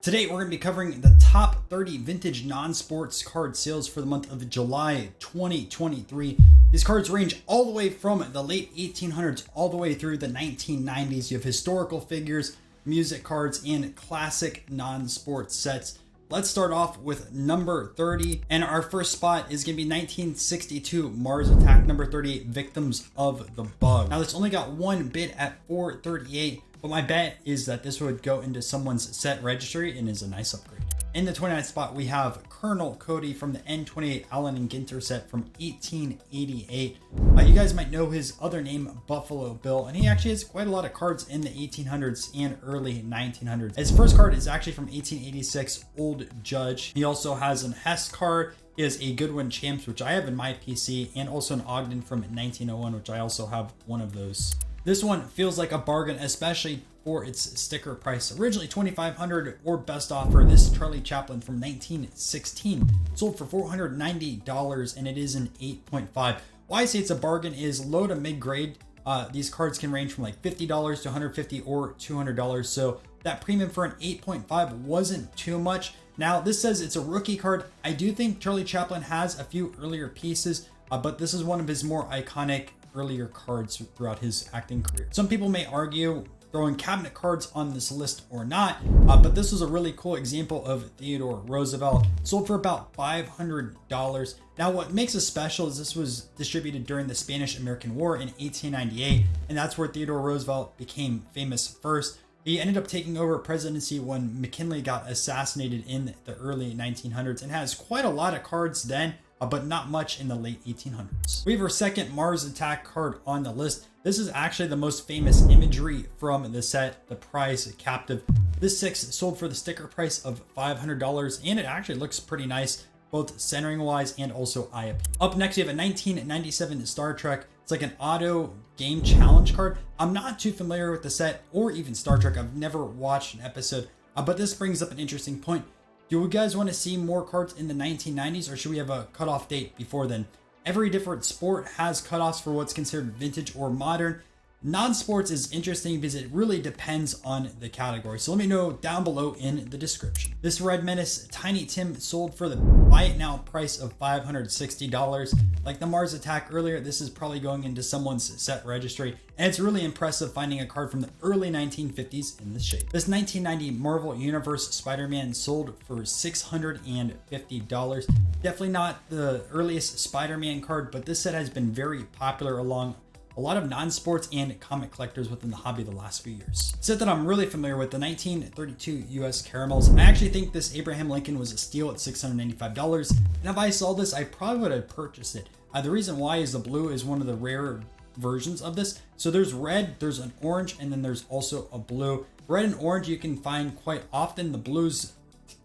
Today, we're going to be covering the top 30 vintage non-sports card sales for the month of July 2023. These cards range all the way from the late 1800s all the way through the 1990s. You have historical figures, music cards, and classic non-sports sets. Let's start off with number 30. And our first spot is going to be 1962 Mars Attack number 38, Victims of the Bug. Now, this only got one bid at $438. But my bet is that this would go into someone's set registry and is a nice upgrade. In the 29th spot, we have Colonel Cody from the N28 Allen and Ginter set from 1888. You guys might know his other name, Buffalo Bill, and he actually has quite a lot of cards in the 1800s and early 1900s. His first card is actually from 1886, Old Judge. He also has an Hess card. He has a Goodwin Champs, which I have in my PC, and also an Ogden from 1901, which I also have one of those. This one feels like a bargain, especially for its sticker price. Originally $2,500 or best offer. This Charlie Chaplin from 1916 sold for $490 and it is an 8.5. Why I say it's a bargain is low to mid grade. These cards can range from like $50 to $150 or $200. So that premium for an 8.5 wasn't too much. Now this says it's a rookie card. I do think Charlie Chaplin has a few earlier pieces, but this is one of his more iconic earlier cards throughout his acting career. Some people may argue throwing cabinet cards on this list or not, but this was a really cool example of Theodore Roosevelt. Sold for about $500. Now what makes it special is this was distributed during the Spanish-American War in 1898, and that's where Theodore Roosevelt became famous first. He ended up taking over presidency when McKinley got assassinated in the early 1900s and has quite a lot of cards then, but not much in the late 1800s. We have our second Mars Attack card on the list. This is actually the most famous imagery from the set, the prize captive. This 6 sold for the sticker price of $500, and it actually looks pretty nice, both centering wise and also eye appeal. Up next, we have a 1997 Star Trek. It's like an auto game challenge card. I'm not too familiar with the set or even Star Trek. I've never watched an episode, but this brings up an interesting point. Do you guys want to see more cards in the 1990s, or should we have a cutoff date before then? Every different sport has cutoffs for what's considered vintage or modern. Non-sports is interesting because it really depends on the category. So let me know down below in the description. This Red Menace Tiny Tim sold for the buy it now price of $560. Like the Mars Attack earlier, this is probably going into someone's set registry. And it's really impressive finding a card from the early 1950s in this shape. This 1990 Marvel Universe Spider-Man sold for $650. Definitely not the earliest Spider-Man card, but this set has been very popular along a lot of non-sports and comic collectors within the hobby the last few years. Set that I'm really familiar with, the 1932 US Caramels. I actually think this Abraham Lincoln was a steal at $695. And if I saw this, I probably would have purchased it. The reason why is the blue is one of the rare versions of this. So there's red, there's an orange, and then there's also a blue. Red and orange you can find quite often. The blues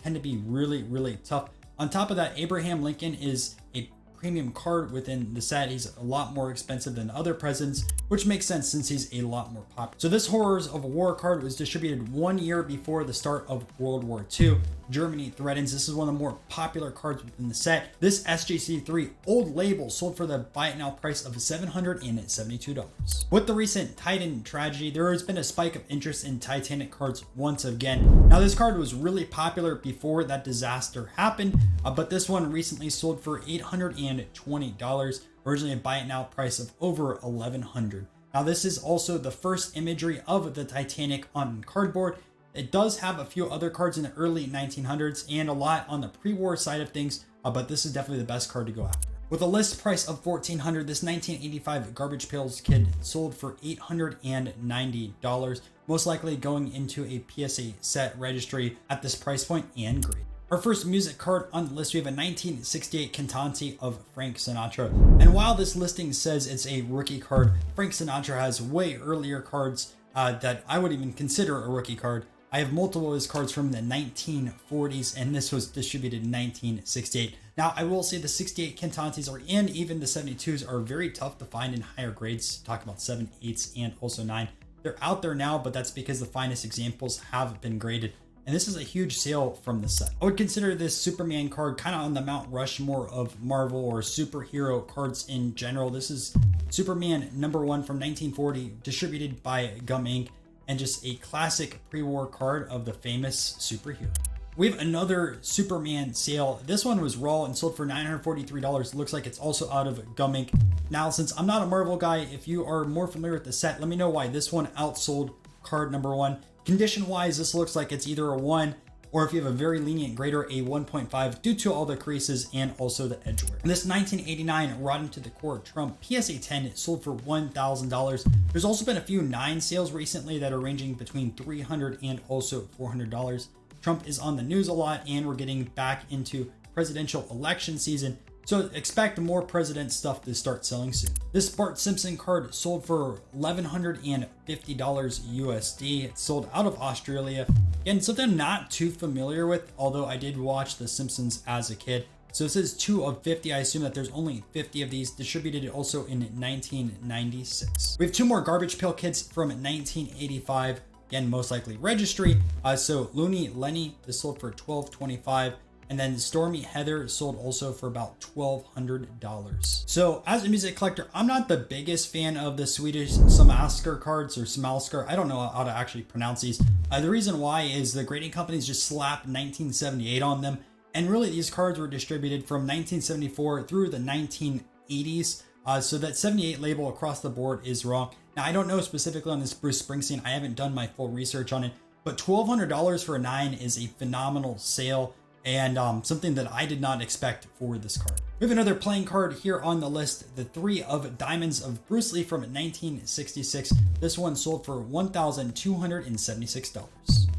tend to be really, really tough. On top of that, Abraham Lincoln is a premium card within the set. He's a lot more expensive than other presidents, which makes sense since he's a lot more popular. So this Horrors of War card was distributed 1 year before the start of World War II. Germany threatens. This is one of the more popular cards within the set. This SGC3 old label sold for the buy it now price of $772. With the recent Titan tragedy, there has been a spike of interest in Titanic cards once again. Now this card was really popular before that disaster happened, but this one recently sold for $820, originally a buy it now price of over $1,100. Now this is also the first imagery of the Titanic on cardboard. It does have a few other cards in the early 1900s and a lot on the pre-war side of things, but this is definitely the best card to go after. With a list price of $1,400, this 1985 Garbage Pails Kid sold for $890, most likely going into a PSA set registry at this price point and grade. Our first music card on the list, we have a 1968 Cantante of Frank Sinatra. And while this listing says it's a rookie card, Frank Sinatra has way earlier cards that I would even consider a rookie card. I have multiple of his cards from the 1940s, and this was distributed in 1968. Now, I will say the 68 Cantantes and even the 72s are very tough to find in higher grades. Talk about 7, 8s, and also 9. They're out there now, but that's because the finest examples have been graded. And this is a huge sale from the set. I would consider this Superman card kind of on the Mount Rushmore of Marvel or superhero cards in general. This is Superman #1 from 1940, distributed by Gum Inc. and just a classic pre-war card of the famous superhero. We have another Superman sale. This one was raw and sold for $943. Looks like it's also out of gum ink. Now, since I'm not a Marvel guy, if you are more familiar with the set, let me know why this one outsold card number 1. Condition wise, this looks like it's either a 1, or if you have a very lenient grader, a 1.5 due to all the creases and also the edgewear. And this 1989 Rotten to the Core Trump PSA 10 sold for $1,000. There's also been a few 9 sales recently that are ranging between $300 and also $400. Trump is on the news a lot, and we're getting back into presidential election season, so expect more president stuff to start selling soon. This Bart Simpson card sold for $1,150 USD. It's sold out of Australia. Again, something I'm not too familiar with, although I did watch The Simpsons as a kid. So it says 2 of 50. I assume that there's only 50 of these, distributed also in 1996. We have 2 more Garbage Pail Kids from 1985. Again, most likely registry. So Looney Lenny, this sold for $12.25. And then Stormy Heather sold also for about $1,200. So as a music collector, I'm not the biggest fan of the Swedish Samaskar cards, or Smalskar. I don't know how to actually pronounce these. The reason why is the grading companies just slapped 1978 on them. And really these cards were distributed from 1974 through the 1980s. So that 78 label across the board is wrong. Now, I don't know specifically on this Bruce Springsteen. I haven't done my full research on it, but $1,200 for a 9 is a phenomenal sale, and something that I did not expect for this card. We have another playing card here on the list, the 3 of Diamonds of Bruce Lee from 1966. This one sold for $1,276.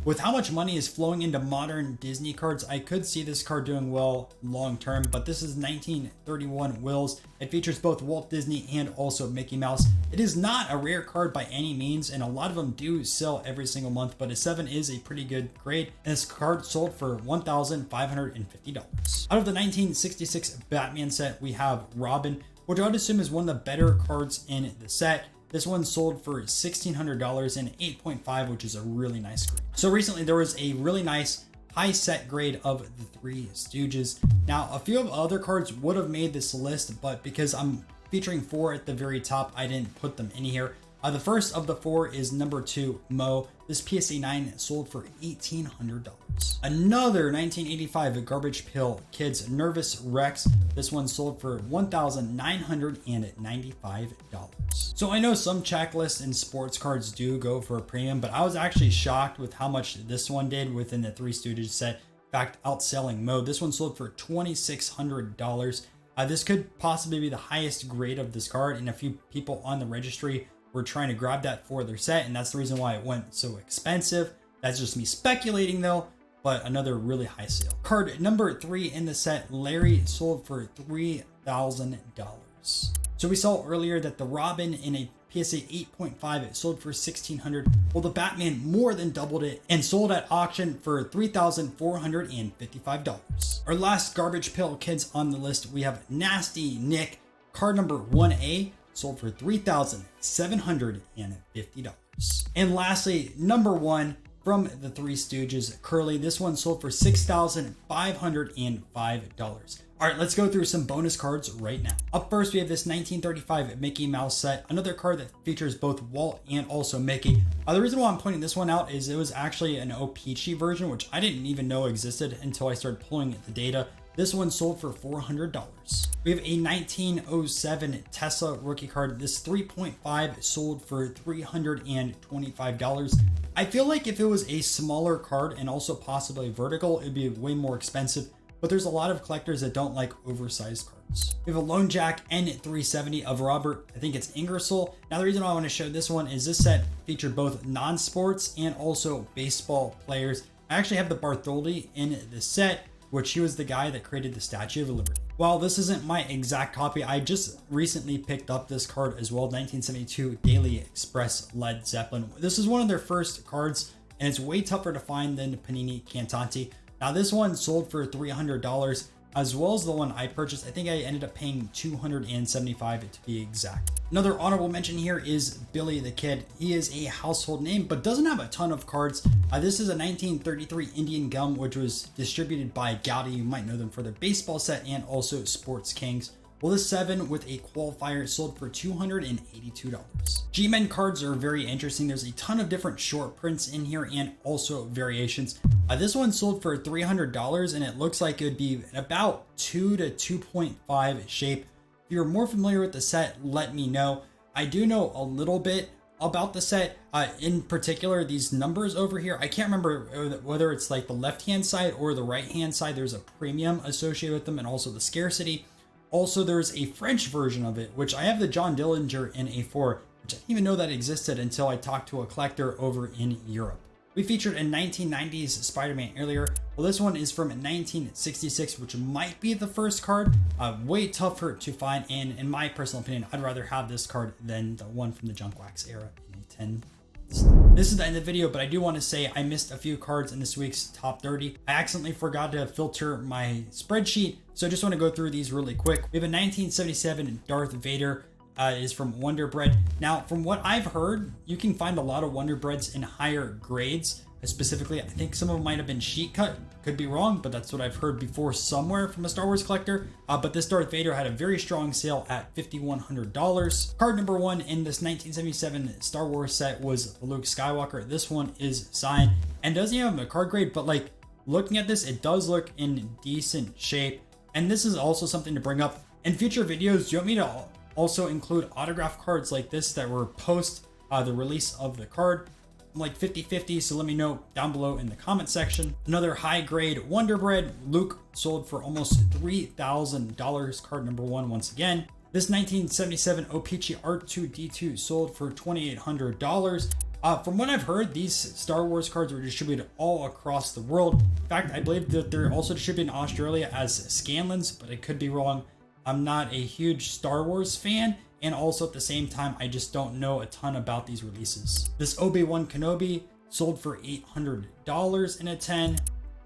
With how much money is flowing into modern Disney cards, I could see this card doing well long term, but this is 1931 Wills. It features both Walt Disney and also Mickey Mouse. It is not a rare card by any means, and a lot of them do sell every single month, but a 7 is a pretty good grade, and this card sold for $1,550. Out of the 1966 Batman set, we have Robin, which I would assume is one of the better cards in the set. This one sold for $1,600 and 8.5, which is a really nice grade. So recently there was a really nice high set grade of the Three Stooges. Now, a few of other cards would have made this list, but because I'm featuring 4 at the very top, I didn't put them in here. The first of the 4 is number 2, Mo. This PSA 9 sold for $1,800. Another 1985 Garbage Pail Kids, Nervous Rex. This one sold for $1,995. So I know some checklists and sports cards do go for a premium, but I was actually shocked with how much this one did within the Three Stooges set. In fact, outselling Mo. This one sold for $2,600. This could possibly be the highest grade of this card, and a few people on the registry were trying to grab that for their set, and that's the reason why it went so expensive. That's just me speculating though, but another really high sale. Card number 3 in the set, Larry, sold for $3,000. So we saw earlier that the Robin in a PSA 8.5, it sold for $1,600. Well, the Batman more than doubled it and sold at auction for $3,455. Our last Garbage Pail Kids on the list, we have Nasty Nick, card number 1A, sold for $3,750. And lastly, number 1 from the Three Stooges, Curly. This one sold for $6,505. All right, let's go through some bonus cards right now. Up first, we have this 1935 Mickey Mouse set, another card that features both Walt and also Mickey. The reason why I'm pointing this one out is it was actually an O-Pee-Chee version, which I didn't even know existed until I started pulling the data. This one sold for $400. We have a 1907 Tesla rookie card. This 3.5 sold for $325. I feel like if it was a smaller card and also possibly vertical, it'd be way more expensive, but there's a lot of collectors that don't like oversized cards. We have a Lone Jack N370 of Robert, I think it's Ingersoll. Now the reason why I want to show this one is this set featured both non-sports and also baseball players. I actually have the Bartholdi in the set, which he was the guy that created the Statue of Liberty. While this isn't my exact copy, I just recently picked up this card as well, 1972 Daily Express Led Zeppelin. This is one of their first cards, and it's way tougher to find than Panini Cantanti. Now this one sold for $300, as well as the one I purchased. I think I ended up paying $275 to be exact. Another honorable mention here is Billy the Kid. He is a household name, but doesn't have a ton of cards. This is a 1933 Indian Gum, which was distributed by Gowdy. You might know them for their baseball set and also Sports Kings. while the 7 with a qualifier sold for $282. G-Men cards are very interesting. There's a ton of different short prints in here and also variations. This one sold for $300 and it looks like it would be about 2 to 2.5 shape. If you're more familiar with the set, let me know. I do know a little bit about the set, in particular these numbers over here. I can't remember whether it's like the left hand side or the right hand side. There's a premium associated with them and also the scarcity. Also, there's a French version of it, which I have the John Dillinger in A4, which I didn't even know that existed until I talked to a collector over in Europe. We featured a 1990s Spider-Man earlier. Well, this one is from 1966, which might be the first card. Way tougher to find, and in my personal opinion, I'd rather have this card than the one from the Junk Wax era in a 10. This is the end of the video, but I do want to say I missed a few cards in this week's top 30. I accidentally forgot to filter my spreadsheet, so I just want to go through these really quick. We have a 1977 Darth Vader. Is from Wonder Bread. Now, from what I've heard, you can find a lot of Wonder Breads in higher grades. Specifically, I think some of them might have been sheet cut. Could be wrong, but that's what I've heard before somewhere from a Star Wars collector. But this Darth Vader had a very strong sale at $5,100. Card number 1 in this 1977 Star Wars set was Luke Skywalker. This one is signed and doesn't have a card grade, but like looking at this, it does look in decent shape. And this is also something to bring up in future videos. Do you want me to also include autograph cards like this that were post the release of the card? I'm like 50-50, so let me know down below in the comment section. Another high grade Wonder Bread. Luke sold for almost $3,000. Card number 1 once again. This 1977 O-Pee-Chee R2-D2 sold for $2,800. From what I've heard, these Star Wars cards were distributed all across the world. In fact, I believe that they're also distributed in Australia as Scanlans, but I could be wrong. I'm not a huge Star Wars fan, and also at the same time, I just don't know a ton about these releases. This Obi-Wan Kenobi sold for $800 in a 10.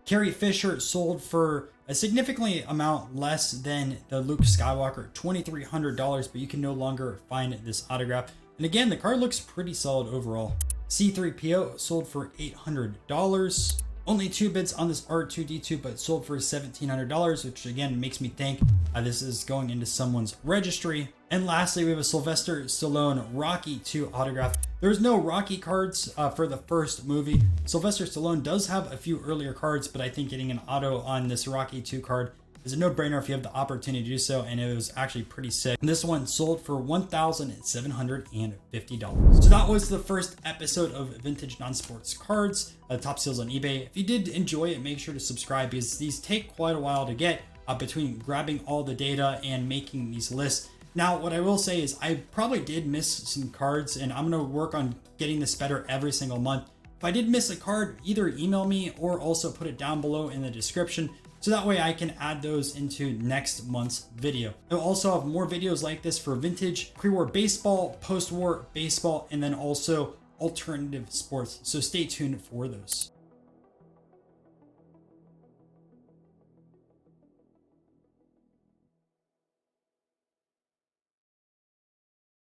Carrie Fisher sold for a significantly amount less than the Luke Skywalker, $2,300, but you can no longer find this autograph. And again, the card looks pretty solid overall. C-3PO sold for $800. Only 2 bids on this R2-D2, but sold for $1,700, which again makes me think this is going into someone's registry. And lastly, we have a Sylvester Stallone Rocky 2 autograph. There's no Rocky cards for the first movie. Sylvester Stallone does have a few earlier cards, but I think getting an auto on this Rocky 2 card is a no-brainer if you have the opportunity to do so, and it was actually pretty sick. And this one sold for $1,750. So that was the first episode of Vintage Non-Sports Cards, top sales on eBay. If you did enjoy it, make sure to subscribe because these take quite a while to get between grabbing all the data and making these lists. Now, what I will say is I probably did miss some cards, and I'm going to work on getting this better every single month. If I did miss a card, either email me or also put it down below in the description, so that way I can add those into next month's video. I'll also have more videos like this for vintage, pre-war baseball, post-war baseball, and then also alternative sports. So stay tuned for those.